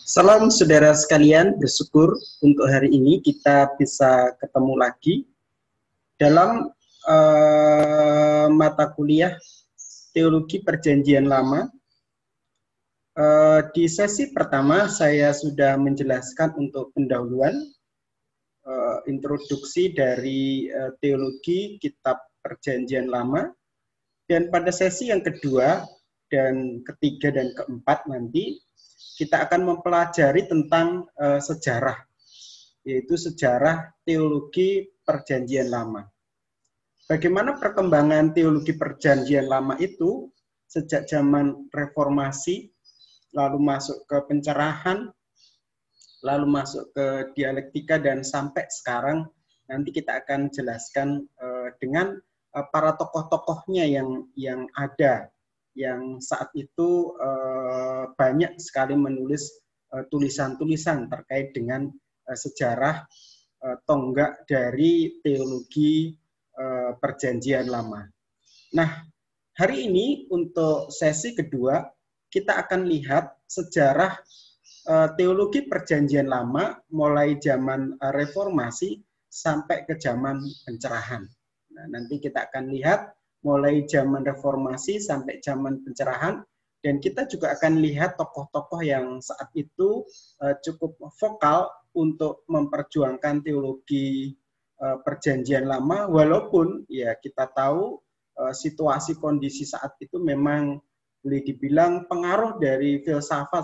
Salam saudara sekalian, bersyukur untuk hari ini kita bisa ketemu lagi dalam mata kuliah Teologi Perjanjian Lama. Di sesi pertama saya sudah menjelaskan untuk pendahuluan introduksi dari teologi Kitab Perjanjian Lama, dan pada sesi yang kedua dan ketiga dan keempat nanti kita akan mempelajari tentang sejarah, yaitu sejarah teologi Perjanjian Lama. Bagaimana perkembangan teologi Perjanjian Lama itu sejak zaman Reformasi, lalu masuk ke pencerahan, lalu masuk ke dialektika, dan sampai sekarang nanti kita akan jelaskan dengan para tokoh-tokohnya yang ada, yang saat itu banyak sekali menulis tulisan-tulisan terkait dengan sejarah tonggak dari teologi Perjanjian Lama. Nah, hari ini untuk sesi kedua kita akan lihat sejarah teologi Perjanjian Lama mulai zaman Reformasi sampai ke zaman pencerahan. Nah, nanti kita akan lihat mulai zaman Reformasi sampai zaman pencerahan, dan kita juga akan lihat tokoh-tokoh yang saat itu cukup vokal untuk memperjuangkan teologi Perjanjian Lama, walaupun ya kita tahu situasi kondisi saat itu memang boleh dibilang pengaruh dari filsafat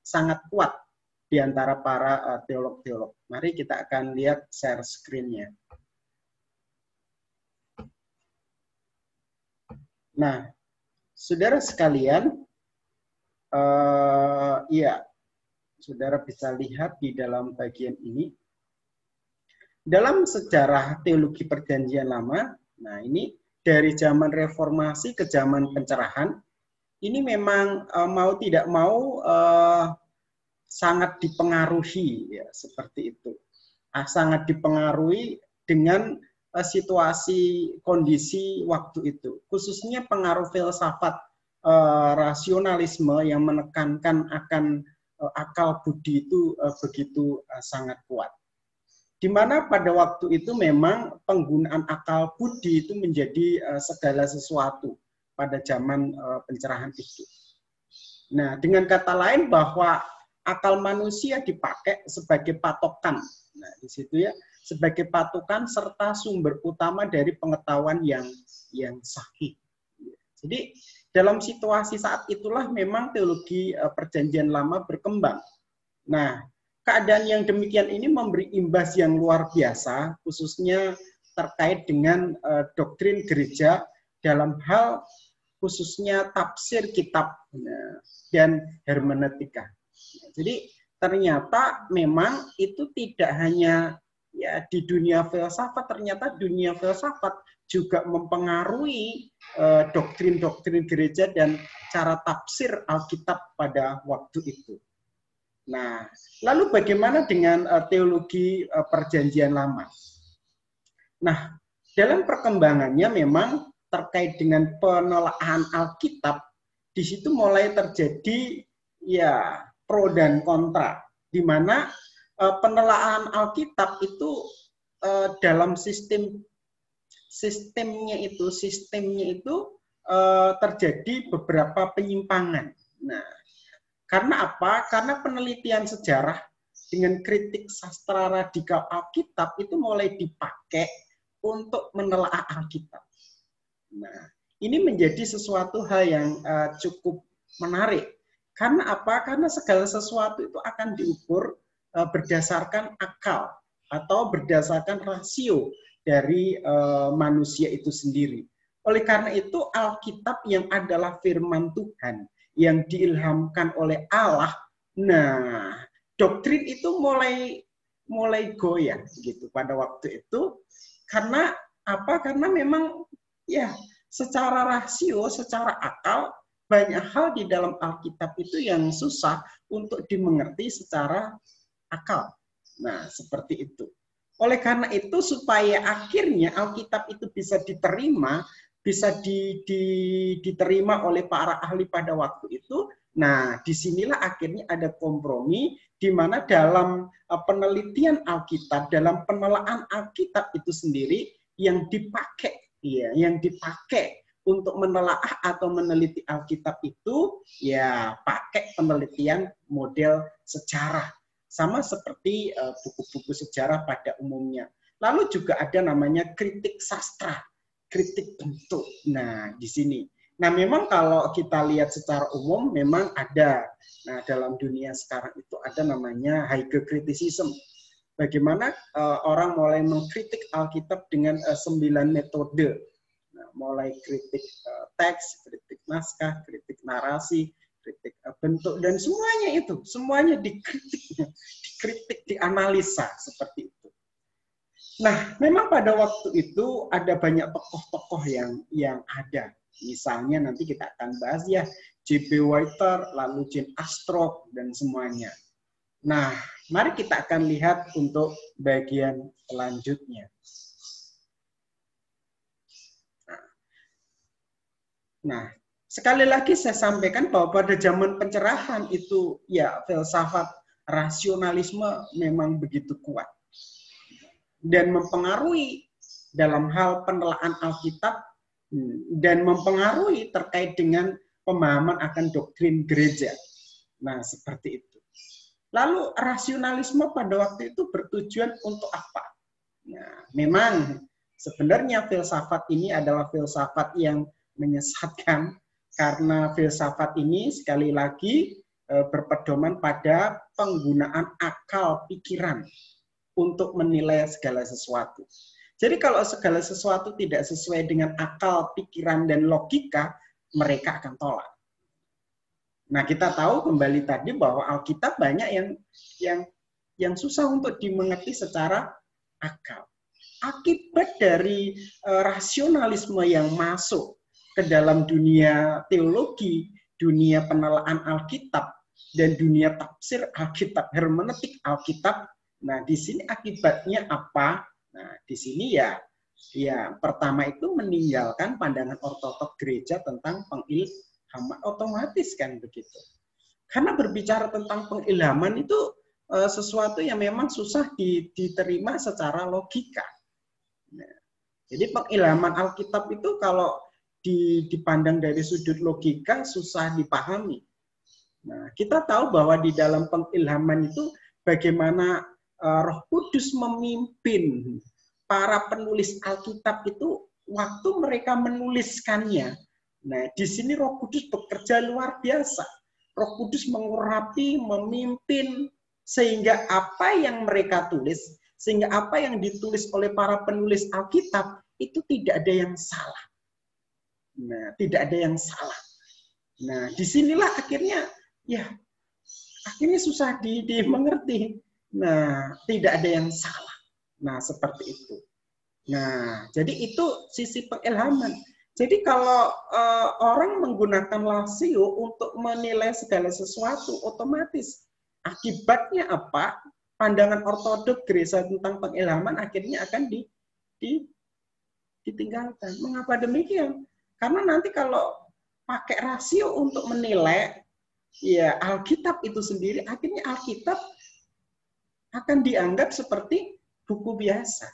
sangat kuat di antara para teolog-teolog. Mari kita akan lihat share screen-nya. Nah, saudara sekalian, ya, saudara bisa lihat di dalam bagian ini. Dalam sejarah teologi Perjanjian Lama, nah ini dari zaman Reformasi ke zaman pencerahan, ini memang mau tidak mau sangat dipengaruhi, ya, seperti itu. Sangat dipengaruhi dengan situasi kondisi waktu itu, khususnya pengaruh filsafat rasionalisme yang menekankan akan akal budi itu begitu sangat kuat. Di mana pada waktu itu memang penggunaan akal budi itu menjadi segala sesuatu pada zaman pencerahan itu. Nah, dengan kata lain bahwa akal manusia dipakai sebagai patokan. Nah, di situ ya, sebagai patokan serta sumber utama dari pengetahuan yang sahih. Jadi dalam situasi saat itulah memang teologi Perjanjian Lama berkembang. Nah, keadaan yang demikian ini memberi imbas yang luar biasa, khususnya terkait dengan doktrin gereja dalam hal khususnya tafsir kitab dan hermeneutika. Jadi ternyata memang itu tidak hanya ya di dunia filsafat, ternyata dunia filsafat juga mempengaruhi doktrin-doktrin gereja dan cara tafsir Alkitab pada waktu itu. Nah, lalu bagaimana dengan teologi Perjanjian Lama? Nah, dalam perkembangannya memang terkait dengan penelaahan Alkitab, di situ mulai terjadi ya pro dan kontra, di mana penelaahan Alkitab itu dalam sistemnya itu terjadi beberapa penyimpangan. Nah, karena apa? Karena penelitian sejarah dengan kritik sastra radikal Alkitab itu mulai dipakai untuk menelaah Alkitab. Nah, ini menjadi sesuatu hal yang cukup menarik. Karena apa? Karena segala sesuatu itu akan diukur berdasarkan akal atau berdasarkan rasio dari manusia itu sendiri. Oleh karena itu, Alkitab yang adalah firman Tuhan yang diilhamkan oleh Allah, nah, doktrin itu mulai goyah gitu pada waktu itu. Karena apa? Karena memang ya secara rasio, secara akal, banyak hal di dalam Alkitab itu yang susah untuk dimengerti secara akal. Nah, seperti itu. Oleh karena itu, supaya akhirnya Alkitab itu bisa diterima, bisa diterima oleh para ahli pada waktu itu, Nah, disinilah akhirnya ada kompromi di mana dalam penelitian Alkitab, dalam penelaahan Alkitab itu sendiri yang dipakai, ya, yang dipakai untuk menelaah atau meneliti Alkitab itu, ya pakai penelitian model sejarah, sama seperti buku-buku sejarah pada umumnya. Lalu juga ada namanya kritik sastra, kritik bentuk. Nah, di sini. Nah, memang kalau kita lihat secara umum memang ada. Nah, dalam dunia sekarang itu ada namanya hygiekriticism. Bagaimana orang mulai mengkritik Alkitab dengan 9 metode. Nah, mulai kritik teks, kritik naskah, kritik narasi, kritik bentuk, dan semuanya dikritik, dianalisa seperti itu. Nah, memang pada waktu itu ada banyak tokoh-tokoh yang ada. Misalnya nanti kita akan bahas ya, J.B. Whiter, lalu Jane Astrup, dan semuanya. Nah, mari kita akan lihat untuk bagian selanjutnya. Nah, sekali lagi saya sampaikan bahwa pada zaman pencerahan itu, ya filsafat rasionalisme memang begitu kuat. Dan mempengaruhi dalam hal penelaahan Alkitab dan mempengaruhi terkait dengan pemahaman akan doktrin gereja. Nah, seperti itu. Lalu rasionalisme pada waktu itu bertujuan untuk apa? Nah, memang sebenarnya filsafat ini adalah filsafat yang menyesatkan karena filsafat ini sekali lagi berpedoman pada penggunaan akal pikiran untuk menilai segala sesuatu. Jadi kalau segala sesuatu tidak sesuai dengan akal, pikiran, dan logika, mereka akan tolak. Nah, kita tahu kembali tadi bahwa Alkitab banyak yang susah untuk dimengerti secara akal. Akibat dari rasionalisme yang masuk ke dalam dunia teologi, dunia penelaahan Alkitab, dan dunia tafsir Alkitab, hermeneutik Alkitab. Nah, di sini akibatnya apa? Nah, di sini ya pertama itu meninggalkan pandangan ortodoks gereja tentang pengilhaman, otomatis kan begitu. Karena berbicara tentang pengilhaman itu sesuatu yang memang susah diterima secara logika. Nah, jadi pengilhaman Alkitab itu kalau dipandang dari sudut logika susah dipahami. Nah, kita tahu bahwa di dalam pengilhaman itu bagaimana Roh Kudus memimpin para penulis Alkitab itu waktu mereka menuliskannya. Nah, di sini Roh Kudus bekerja luar biasa. Roh Kudus mengurapi, memimpin, sehingga apa yang mereka tulis, sehingga apa yang ditulis oleh para penulis Alkitab itu tidak ada yang salah. Nah, tidak ada yang salah. Nah, disinilah akhirnya susah dimengerti. Nah, tidak ada yang salah. Nah, seperti itu. Nah, jadi itu sisi pengilhaman. Jadi kalau orang menggunakan lasio untuk menilai segala sesuatu, otomatis akibatnya apa? Pandangan ortodoks gereja tentang pengilhaman akhirnya akan ditinggalkan. Mengapa demikian? Karena nanti kalau pakai rasio untuk menilai ya Alkitab itu sendiri, akhirnya Alkitab akan dianggap seperti buku biasa,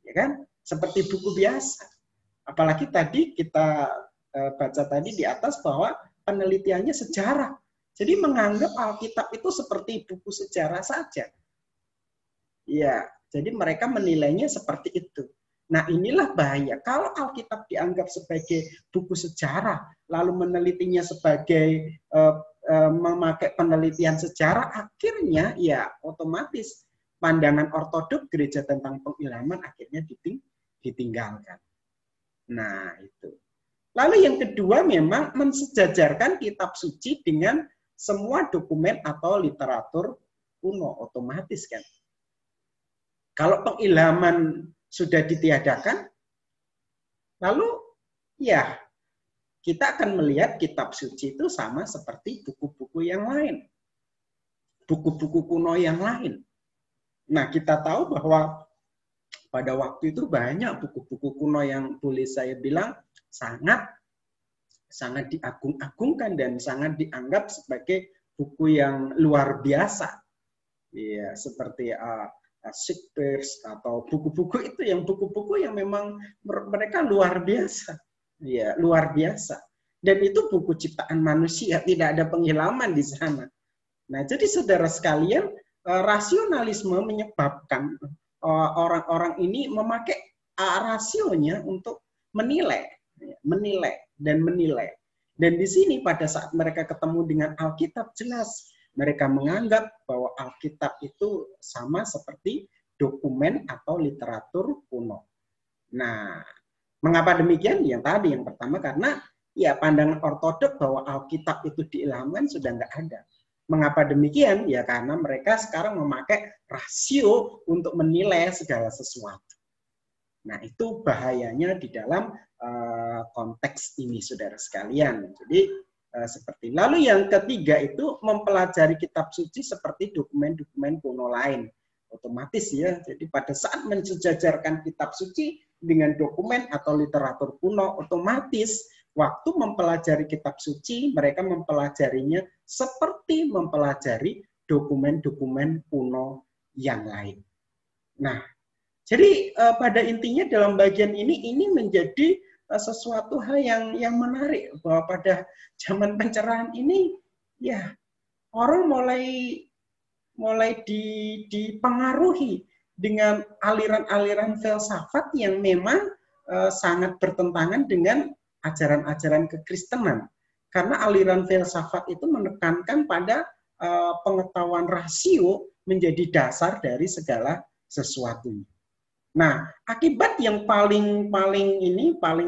ya kan? Seperti buku biasa. Apalagi tadi kita baca tadi di atas bahwa penelitiannya sejarah. Jadi menganggap Alkitab itu seperti buku sejarah saja. Ya, jadi mereka menilainya seperti itu. Nah, inilah bahaya. Kalau Alkitab dianggap sebagai buku sejarah, lalu menelitinya sebagai memakai penelitian sejarah, akhirnya ya otomatis pandangan ortodoks gereja tentang pengilhaman akhirnya ditinggalkan. Nah, itu. Lalu yang kedua memang mensejajarkan kitab suci dengan semua dokumen atau literatur kuno, otomatis kan. Kalau pengilhaman sudah ditiadakan, lalu ya kita akan melihat kitab suci itu sama seperti buku-buku yang lain. Buku-buku kuno yang lain. Nah, kita tahu bahwa pada waktu itu banyak buku-buku kuno yang boleh saya bilang sangat sangat diagung-agungkan dan sangat dianggap sebagai buku yang luar biasa. Ya, seperti Shakespeare atau buku-buku itu yang buku-buku yang memang mereka luar biasa. Ya, luar biasa. Dan itu buku ciptaan manusia, tidak ada pengilhaman di sana. Nah, jadi saudara sekalian, rasionalisme menyebabkan orang-orang ini memakai rasionya untuk menilai. Dan menilai. Dan di sini pada saat mereka ketemu dengan Alkitab, jelas mereka menganggap bahwa Alkitab itu sama seperti dokumen atau literatur kuno. Nah, mengapa demikian? Yang tadi, yang pertama karena ya pandangan ortodok bahwa Alkitab itu diilhamkan sudah nggak ada. Mengapa demikian? Ya karena mereka sekarang memakai rasio untuk menilai segala sesuatu. Nah, itu bahayanya di dalam konteks ini, saudara sekalian. Jadi, seperti lalu yang ketiga itu mempelajari kitab suci seperti dokumen-dokumen kuno lain. Otomatis ya, jadi pada saat mensejajarkan kitab suci dengan dokumen atau literatur kuno, otomatis waktu mempelajari kitab suci, mereka mempelajarinya seperti mempelajari dokumen-dokumen kuno yang lain. Nah, jadi pada intinya dalam bagian ini menjadi sesuatu hal yang menarik bahwa pada zaman pencerahan ini ya orang mulai dipengaruhi dengan aliran-aliran filsafat yang memang sangat bertentangan dengan ajaran-ajaran kekristenan. Karena aliran filsafat itu menekankan pada pengetahuan rasio menjadi dasar dari segala sesuatunya. Nah, akibat yang paling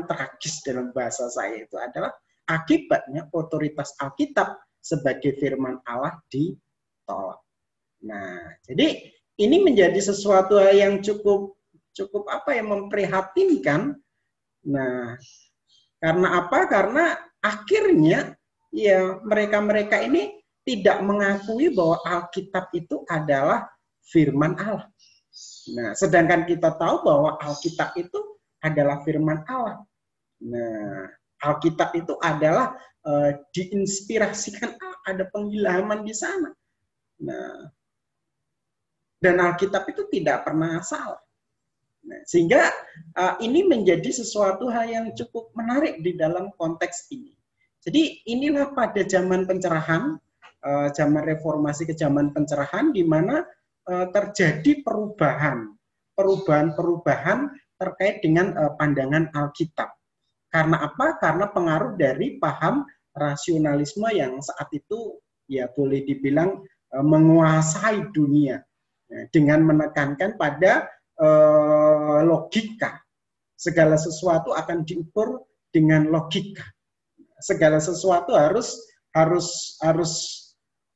tragis dalam bahasa saya itu adalah akibatnya otoritas Alkitab sebagai firman Allah ditolak. Nah, jadi ini menjadi sesuatu yang cukup memprihatinkan. Nah, karena apa? Karena akhirnya ya mereka ini tidak mengakui bahwa Alkitab itu adalah firman Allah. Nah, sedangkan kita tahu bahwa Alkitab itu adalah firman Allah. Nah, Alkitab itu adalah diinspirasikan, ada pengilhaman di sana. Nah, dan Alkitab itu tidak pernah salah. Nah, sehingga ini menjadi sesuatu hal yang cukup menarik di dalam konteks ini. Jadi inilah pada zaman pencerahan, zaman reformasi ke zaman pencerahan, di mana terjadi perubahan terkait dengan pandangan Alkitab. Karena apa? Karena pengaruh dari paham rasionalisme yang saat itu ya boleh dibilang menguasai dunia dengan menekankan pada logika. Segala sesuatu akan diukur dengan logika. Segala sesuatu harus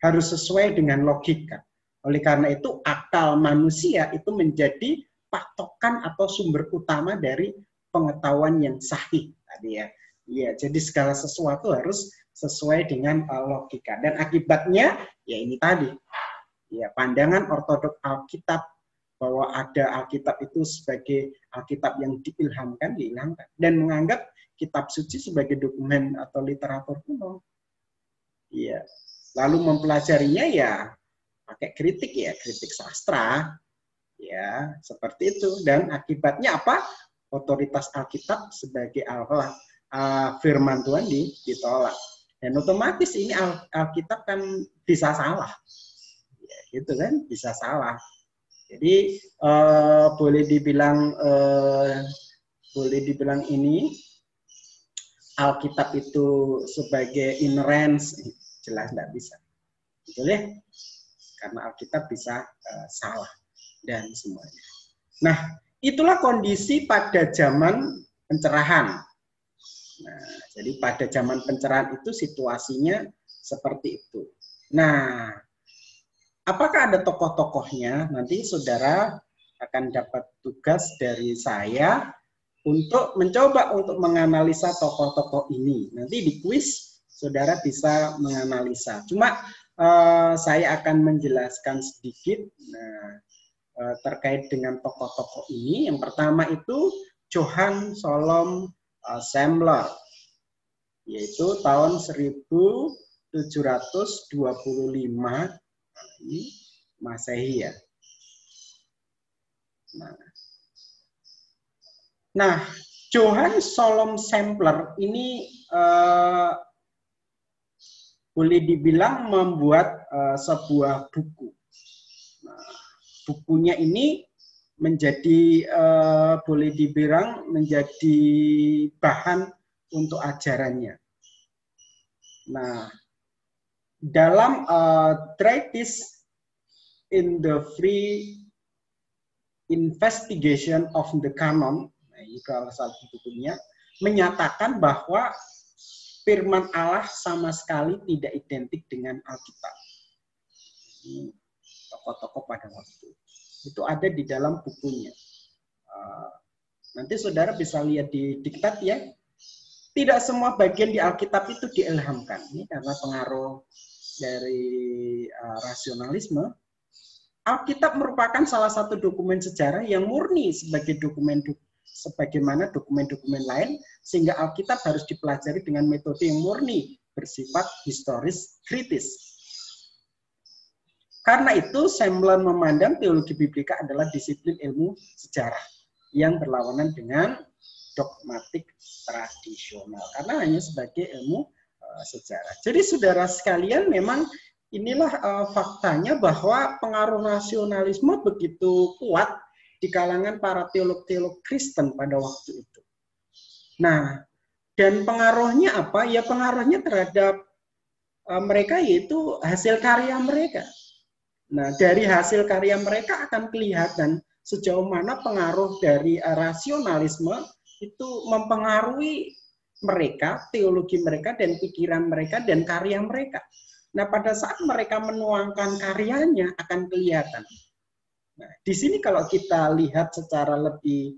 sesuai dengan logika. Oleh karena itu, akal manusia itu menjadi patokan atau sumber utama dari pengetahuan yang sahih tadi ya. Ya, jadi segala sesuatu harus sesuai dengan logika. Dan akibatnya ya ini tadi. Ya, pandangan ortodok Alkitab bahwa ada Alkitab itu sebagai Alkitab yang diilhamkan dan menganggap kitab suci sebagai dokumen atau literatur kuno. Ya. Lalu mempelajarinya ya pakai kritik sastra, ya seperti itu. Dan akibatnya apa? Otoritas Alkitab sebagai Allah, firman Tuhan ditolak. Dan otomatis ini Alkitab kan bisa salah, ya, gitu kan, bisa salah. Jadi boleh dibilang ini Alkitab itu sebagai inerrans, jelas tidak bisa, betul ya? Karena Alkitab bisa salah dan semuanya. Nah, itulah kondisi pada zaman pencerahan. Nah, jadi pada zaman pencerahan itu situasinya seperti itu. Nah, apakah ada tokoh-tokohnya? Nanti saudara akan dapat tugas dari saya untuk mencoba untuk menganalisa tokoh-tokoh ini. Nanti di kuis saudara bisa menganalisa. Cuma saya akan menjelaskan sedikit terkait dengan tokoh-tokoh ini. Yang pertama itu Johann Solom Semmler. yaitu tahun 1725 ini Masehi ya. Nah, Johann Solom Sampler ini boleh dibilang membuat sebuah buku. Nah, bukunya ini menjadi boleh dibilang menjadi bahan untuk ajarannya. Nah, dalam Treatise in the Free Investigation of the Canon, nah ini salah satu bukunya, menyatakan bahwa firman Allah sama sekali tidak identik dengan Alkitab. Ini tokoh-tokoh pada waktu itu ada di dalam bukunya. Nanti saudara bisa lihat di diktat ya. Tidak semua bagian di Alkitab itu diilhamkan. Ini karena pengaruh dari rasionalisme. Alkitab merupakan salah satu dokumen sejarah yang murni sebagai sebagaimana dokumen-dokumen lain, sehingga Alkitab harus dipelajari dengan metode yang murni, bersifat historis kritis. Karena itu, Sampler memandang teologi biblika adalah disiplin ilmu sejarah yang berlawanan dengan dogmatik tradisional, karena hanya sebagai ilmu sejarah. Jadi saudara sekalian, memang inilah faktanya bahwa pengaruh nasionalisme begitu kuat di kalangan para teolog-teolog Kristen pada waktu itu. Nah, dan pengaruhnya apa? Ya pengaruhnya terhadap mereka yaitu hasil karya mereka. Nah, dari hasil karya mereka akan kelihatan sejauh mana pengaruh dari rasionalisme itu mempengaruhi mereka, teologi mereka, dan pikiran mereka, dan karya mereka. Nah, pada saat mereka menuangkan karyanya akan kelihatan. Nah, di sini kalau kita lihat secara lebih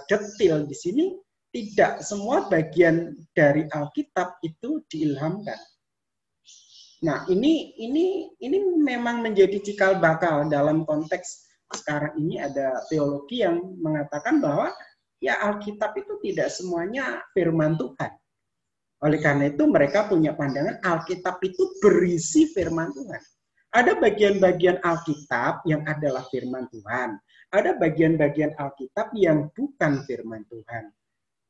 detail di sini, tidak semua bagian dari Alkitab itu diilhamkan. Nah, ini memang menjadi cikal bakal dalam konteks sekarang ini. Ada teologi yang mengatakan bahwa ya Alkitab itu tidak semuanya firman Tuhan. Oleh karena itu mereka punya pandangan Alkitab itu berisi firman Tuhan. Ada bagian-bagian Alkitab yang adalah firman Tuhan. Ada bagian-bagian Alkitab yang bukan firman Tuhan.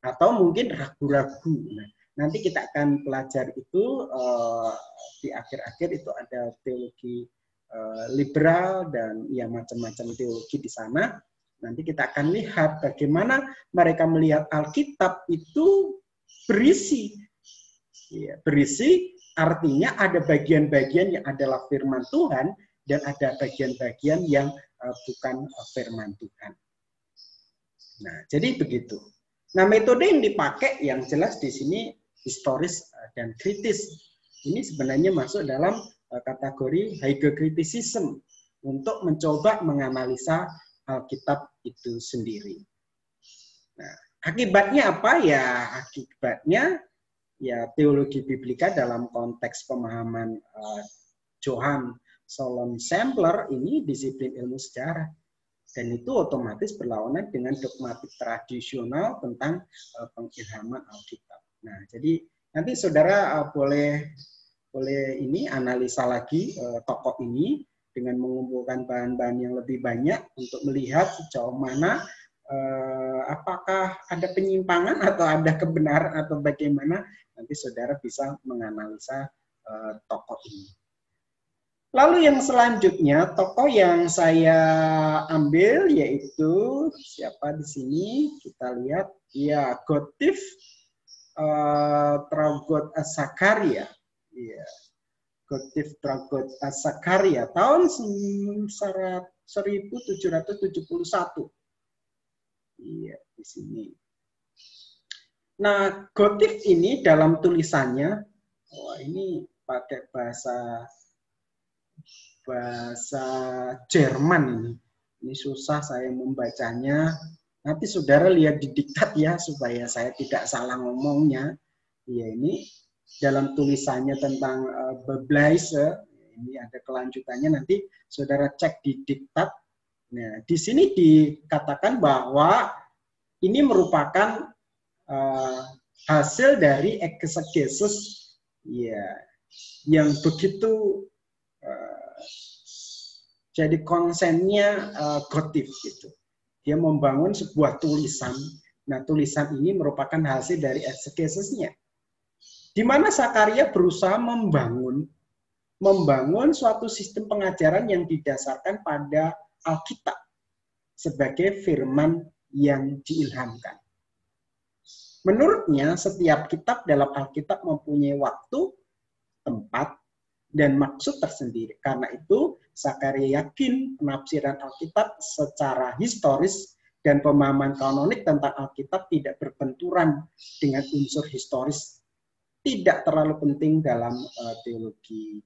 Atau mungkin ragu-ragu. Nah, nanti kita akan pelajari itu di akhir-akhir itu ada teologi liberal dan ya macam-macam teologi di sana. Nanti kita akan lihat bagaimana mereka melihat Alkitab itu berisi. Ya, berisi artinya ada bagian-bagian yang adalah firman Tuhan dan ada bagian-bagian yang bukan firman Tuhan. Nah, jadi begitu. Nah, metode yang dipakai yang jelas di sini historis dan kritis. Ini sebenarnya masuk dalam kategori hagiokritisisme untuk mencoba menganalisa Alkitab itu sendiri. Nah, akibatnya apa ya? Akibatnya ya teologi biblika dalam konteks pemahaman Johann Solom Sampler ini disiplin ilmu sejarah. Dan itu otomatis berlawanan dengan dogmatik tradisional tentang pengilhaman Alkitab. Nah, jadi nanti saudara boleh ini analisa lagi tokoh ini dengan mengumpulkan bahan-bahan yang lebih banyak untuk melihat sejauh mana apakah ada penyimpangan atau ada kebenaran atau bagaimana. Nanti saudara bisa menganalisa tokoh ini. Lalu yang selanjutnya, tokoh yang saya ambil yaitu siapa di sini? Kita lihat, ya Gottlieb Traugott Zachariah. Ya, Gottlieb Traugott Zachariah tahun 1771. Iya, di sini. Nah, Gottlieb ini dalam tulisannya, wah ini pakai bahasa Jerman ini. Ini susah saya membacanya. Nanti saudara lihat di diktat ya supaya saya tidak salah ngomongnya. Ya, ini dalam tulisannya tentang Beblaise, ini ada kelanjutannya, nanti saudara cek di diktat. Nah, di sini dikatakan bahwa ini merupakan hasil dari eksegesis ya yang begitu jadi konsennya gotif gitu. Dia membangun sebuah tulisan. Nah, tulisan ini merupakan hasil dari eksegesisnya. Di mana Sakaria berusaha membangun suatu sistem pengajaran yang didasarkan pada Alkitab sebagai firman yang diilhamkan. Menurutnya, setiap kitab dalam Alkitab mempunyai waktu, tempat, dan maksud tersendiri. Karena itu, Sakaria yakin penafsiran Alkitab secara historis dan pemahaman kanonik tentang Alkitab tidak berbenturan dengan unsur historis, tidak terlalu penting dalam teologi.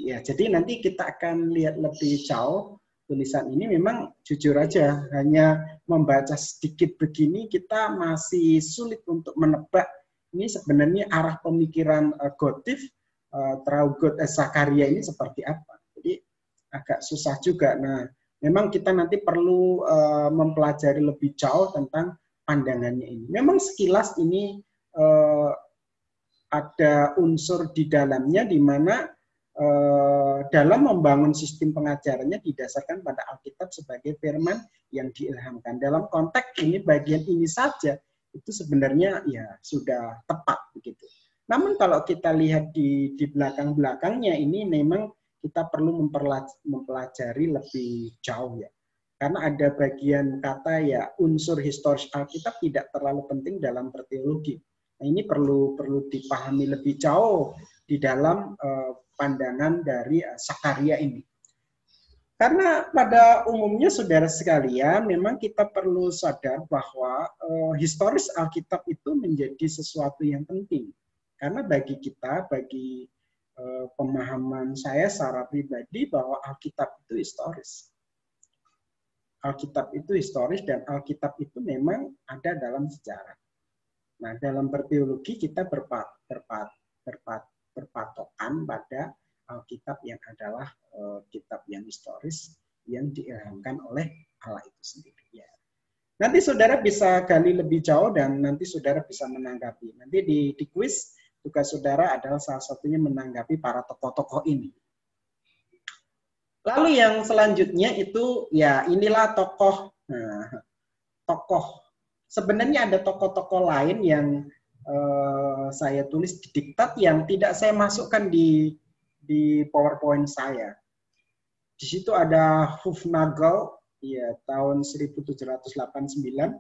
Ya, jadi nanti kita akan lihat lebih jauh tulisan ini. Memang jujur aja hanya membaca sedikit begini kita masih sulit untuk menebak ini sebenarnya arah pemikiran gotif Traugot Sakaria ini seperti apa. Jadi agak susah juga. Nah, memang kita nanti perlu mempelajari lebih jauh tentang pandangannya ini. Memang sekilas ini ada unsur di dalamnya di mana dalam membangun sistem pengajarannya didasarkan pada Alkitab sebagai firman yang diilhamkan. Dalam konteks ini bagian ini saja itu sebenarnya ya sudah tepat begitu. Namun kalau kita lihat di belakang-belakangnya ini memang kita perlu mempelajari lebih jauh ya. Karena ada bagian kata ya unsur historis Alkitab tidak terlalu penting dalam berteologi. Nah, ini perlu dipahami lebih jauh di dalam pandangan dari Sakaria ini. Karena pada umumnya saudara sekalian, memang kita perlu sadar bahwa historis Alkitab itu menjadi sesuatu yang penting. Karena bagi kita, bagi pemahaman saya secara pribadi bahwa Alkitab itu historis. Alkitab itu historis dan Alkitab itu memang ada dalam sejarah. Nah, dalam berteologi kita berpatokan pada Alkitab yang adalah kitab yang historis yang diilhamkan oleh Allah itu sendiri. Ya. Nanti saudara bisa gali lebih jauh dan nanti saudara bisa menanggapi. Nanti di kuis tugas saudara adalah salah satunya menanggapi para tokoh-tokoh ini. Lalu yang selanjutnya itu ya inilah tokoh. Nah, tokoh. Sebenarnya ada tokoh-tokoh lain yang saya tulis di diktat yang tidak saya masukkan di PowerPoint saya. Di situ ada Hufnagel, ya tahun 1789.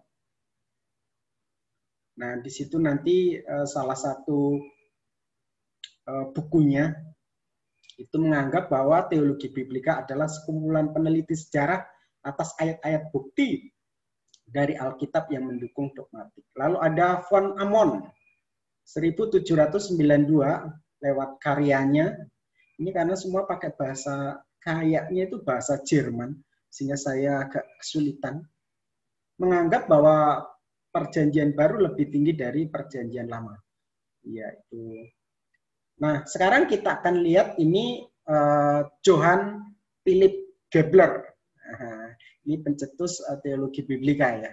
Nah, di situ nanti salah satu bukunya itu menganggap bahwa teologi biblika adalah sekumpulan peneliti sejarah atas ayat-ayat bukti dari Alkitab yang mendukung dogmatik. Lalu ada von Amon, 1792 lewat karyanya. Ini karena semua pakai bahasa, kayaknya itu bahasa Jerman, sehingga saya agak kesulitan. Menganggap bahwa perjanjian baru lebih tinggi dari perjanjian lama. Ya, itu. Nah, sekarang kita akan lihat ini Johann Philipp Gebler. Nah, ini pencetus teologi biblika ya,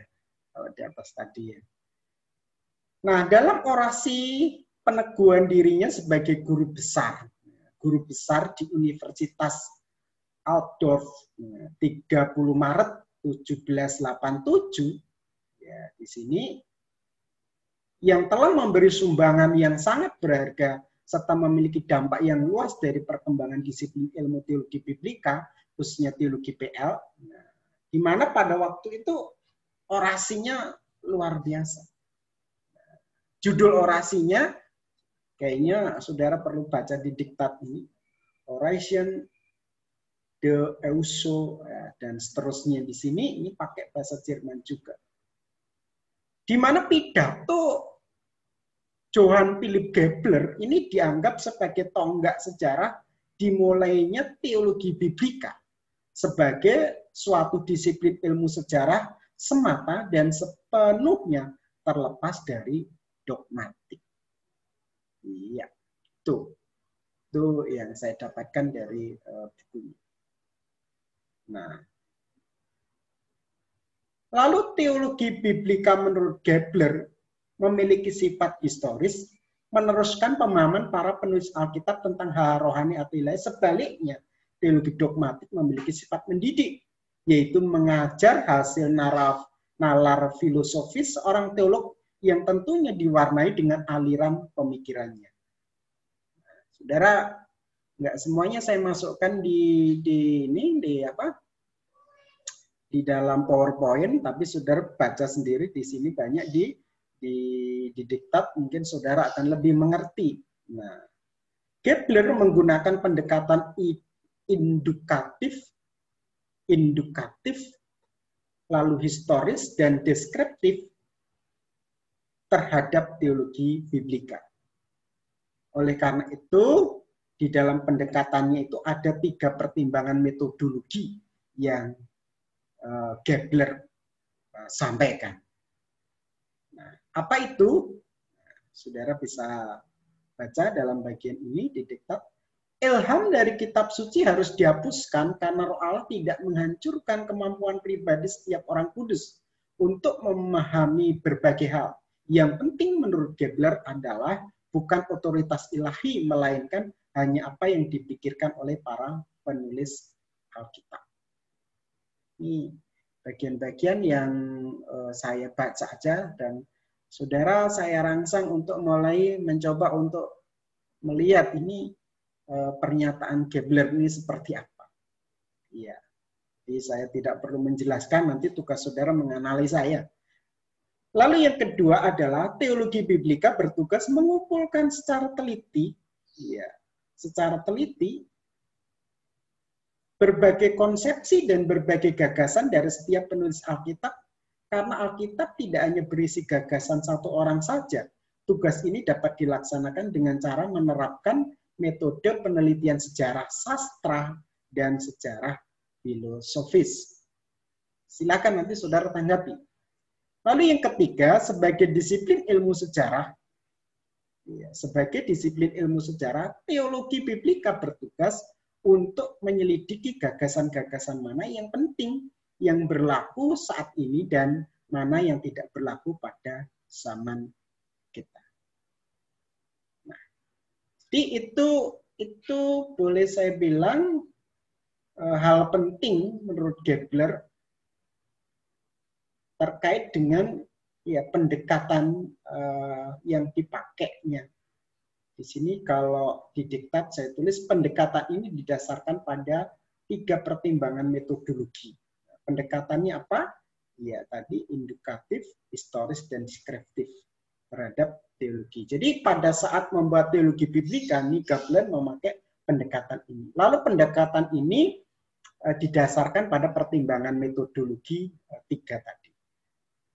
kalau di atas tadi ya. Nah, dalam orasi peneguhan dirinya sebagai guru besar di Universitas Altdorf 30 Maret 1787, ya, di sini yang telah memberi sumbangan yang sangat berharga serta memiliki dampak yang luas dari perkembangan disiplin ilmu teologi biblika, khususnya teologi PL, di mana pada waktu itu orasinya luar biasa. Judul orasinya, kayaknya saudara perlu baca di diktat ini, Oration de Euso, dan seterusnya di sini, ini pakai bahasa Jerman juga. Di mana pidato Johann Philipp Gebler ini dianggap sebagai tonggak sejarah dimulainya teologi biblika sebagai suatu disiplin ilmu sejarah semata dan sepenuhnya terlepas dari dogmatik. Iya, itu yang saya dapatkan dari bukunya. Nah, lalu teologi biblika menurut Gebler memiliki sifat historis, meneruskan pemahaman para penulis Alkitab tentang hal rohani atau ilahi. Sebaliknya, teologi dogmatik memiliki sifat mendidik, yaitu mengajar hasil nalar filosofis seorang teolog yang tentunya diwarnai dengan aliran pemikirannya. Saudara, nggak semuanya saya masukkan di dalam PowerPoint, tapi saudara baca sendiri di sini banyak di diktat, mungkin saudara akan lebih mengerti. Nah, Gebler menggunakan pendekatan indukatif, lalu historis dan deskriptif terhadap teologi biblika. Oleh karena itu, di dalam pendekatannya itu ada 3 pertimbangan metodologi yang Gebler sampaikan. Nah, apa itu? Saudara bisa baca dalam bagian ini di diktat. Ilham dari kitab suci harus dihapuskan karena Roh Allah tidak menghancurkan kemampuan pribadi setiap orang kudus untuk memahami berbagai hal. Yang penting menurut Gebler adalah bukan otoritas ilahi, melainkan hanya apa yang dipikirkan oleh para penulis Alkitab. Ini bagian-bagian yang saya baca aja, dan saudara saya rangsang untuk mulai mencoba untuk melihat ini pernyataan Gebler ini seperti apa. Iya, jadi saya tidak perlu menjelaskan, nanti tugas saudara menganalisa ya. Lalu yang kedua adalah teologi biblika bertugas mengumpulkan secara teliti, ya, secara teliti berbagai konsepsi dan berbagai gagasan dari setiap penulis Alkitab, karena Alkitab tidak hanya berisi gagasan satu orang saja. Tugas ini dapat dilaksanakan dengan cara menerapkan metode penelitian sejarah sastra dan sejarah filosofis. Silakan nanti saudara tanggapi. Lalu yang ketiga, sebagai disiplin ilmu sejarah, teologi biblika bertugas untuk menyelidiki gagasan-gagasan mana yang penting, yang berlaku saat ini, dan mana yang tidak berlaku pada zaman kita. Nah, jadi itu boleh saya bilang hal penting menurut Gebler terkait dengan ya pendekatan yang dipakainya. Di sini kalau di diktat saya tulis pendekatan ini didasarkan pada 3 pertimbangan metodologi. Pendekatannya apa? Ya tadi indukatif, historis, dan deskriptif terhadap teologi. Jadi pada saat membuat teologi biblika, Gebler memakai pendekatan ini. Lalu pendekatan ini didasarkan pada pertimbangan metodologi 3 tadi.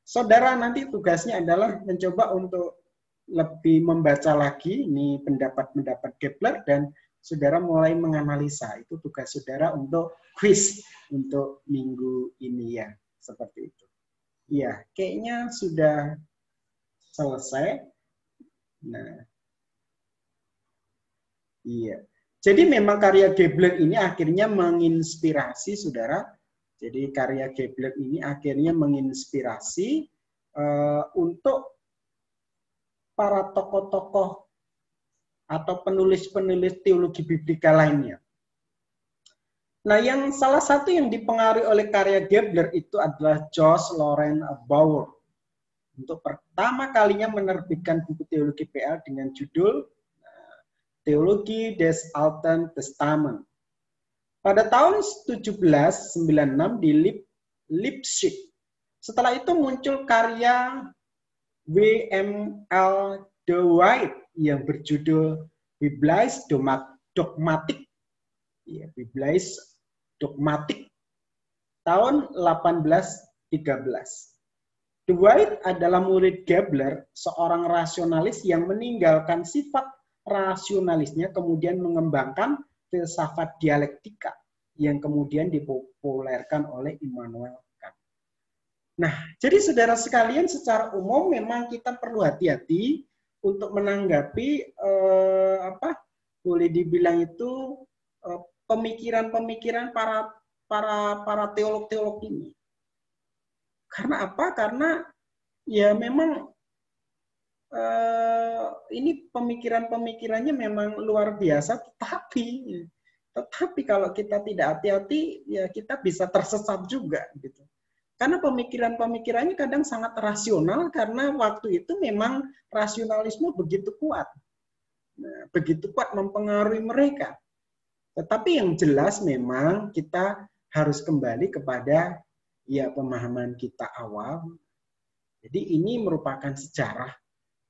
Saudara nanti tugasnya adalah mencoba untuk lebih membaca lagi ini pendapat-pendapat Gebler, dan saudara mulai menganalisa. Itu tugas saudara untuk quiz untuk minggu ini ya, seperti itu. Iya, kayaknya sudah selesai. Nah, iya. Jadi memang karya Gebler ini akhirnya menginspirasi saudara. Jadi karya Gebler ini akhirnya menginspirasi untuk para tokoh-tokoh atau penulis-penulis teologi biblika lainnya. Nah, yang salah satu yang dipengaruhi oleh karya Gebler itu adalah Josh Loren Bauer. Untuk pertama kalinya menerbitkan buku teologi PL dengan judul Teologie des Alten Testament. Pada tahun 1796 di Leipzig. Setelah itu muncul karya W.M.L. de White yang berjudul Biblis Dogmatik. Ya, Biblis Dogmatik tahun 1813. De White adalah murid Gebler, seorang rasionalis yang meninggalkan sifat rasionalisnya kemudian mengembangkan filsafat dialektika yang kemudian dipopulerkan oleh Immanuel Kant. Nah, jadi saudara sekalian secara umum memang kita perlu hati-hati untuk menanggapi boleh dibilang itu pemikiran-pemikiran para teolog-teolog ini. Karena apa? Karena ya memang ini pemikirannya memang luar biasa, tetapi kalau kita tidak hati-hati, ya kita bisa tersesat juga gitu. Karena pemikirannya kadang sangat rasional karena waktu itu memang rasionalisme begitu kuat. Nah, begitu kuat mempengaruhi mereka. Tetapi yang jelas memang kita harus kembali kepada ya pemahaman kita awal. Jadi ini merupakan sejarah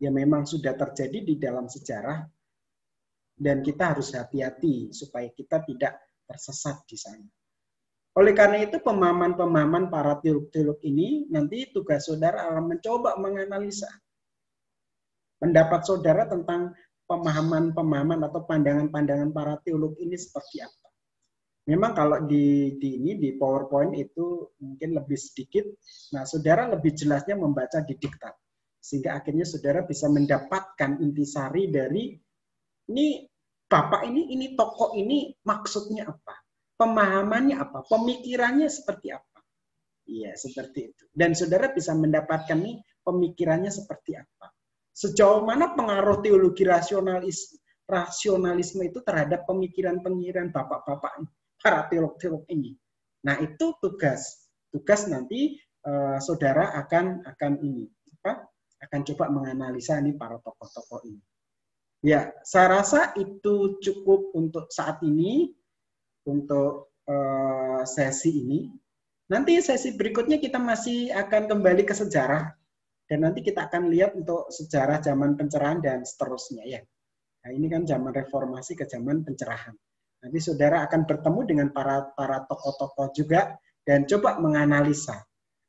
yang memang sudah terjadi di dalam sejarah dan kita harus hati-hati supaya kita tidak tersesat di sana. Oleh karena itu, pemahaman-pemahaman para teolog-teolog ini nanti tugas saudara akan mencoba menganalisa pendapat saudara tentang pemahaman-pemahaman atau pandangan-pandangan para teolog ini seperti apa. Memang kalau di PowerPoint itu mungkin lebih sedikit. Nah, saudara lebih jelasnya membaca di diktat. Sehingga akhirnya saudara bisa mendapatkan intisari dari ini Bapak ini tokoh ini maksudnya apa? Pemahamannya apa? Pemikirannya seperti apa? Iya, seperti itu. Dan saudara bisa mendapatkan nih pemikirannya seperti apa. Sejauh mana pengaruh teologi rasionalisme itu terhadap pemikiran-pemikiran bapak-bapak, para teolog-teolog ini. Nah, itu tugas nanti saudara akan coba menganalisa nih para tokoh-tokoh ini. Ya, saya rasa itu cukup untuk saat ini. Untuk sesi ini. Nanti sesi berikutnya kita masih akan kembali ke sejarah dan nanti kita akan lihat untuk sejarah zaman pencerahan dan seterusnya ya. Nah, ini kan zaman reformasi ke zaman pencerahan. Nanti saudara akan bertemu dengan para tokoh-tokoh juga dan coba menganalisa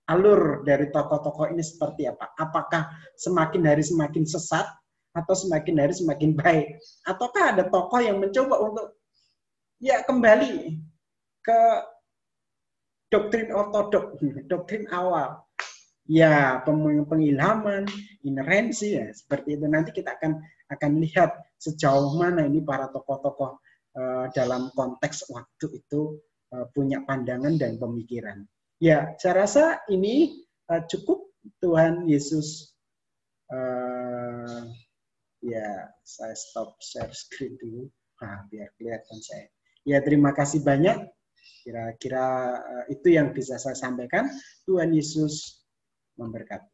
alur dari tokoh-tokoh ini seperti apa. Apakah semakin hari semakin sesat atau semakin hari semakin baik? Ataukah ada tokoh yang mencoba untuk ya kembali ke doktrin ortodok, doktrin awal. Ya, pengilhaman, inerensi ya, seperti itu. Nanti kita akan lihat sejauh mana ini para tokoh-tokoh dalam konteks waktu itu punya pandangan dan pemikiran. Ya, saya rasa ini cukup. Tuhan Yesus ya, saya stop share screen dulu. Biar kelihatan saya. Ya, terima kasih banyak. Kira-kira itu yang bisa saya sampaikan. Tuhan Yesus memberkati.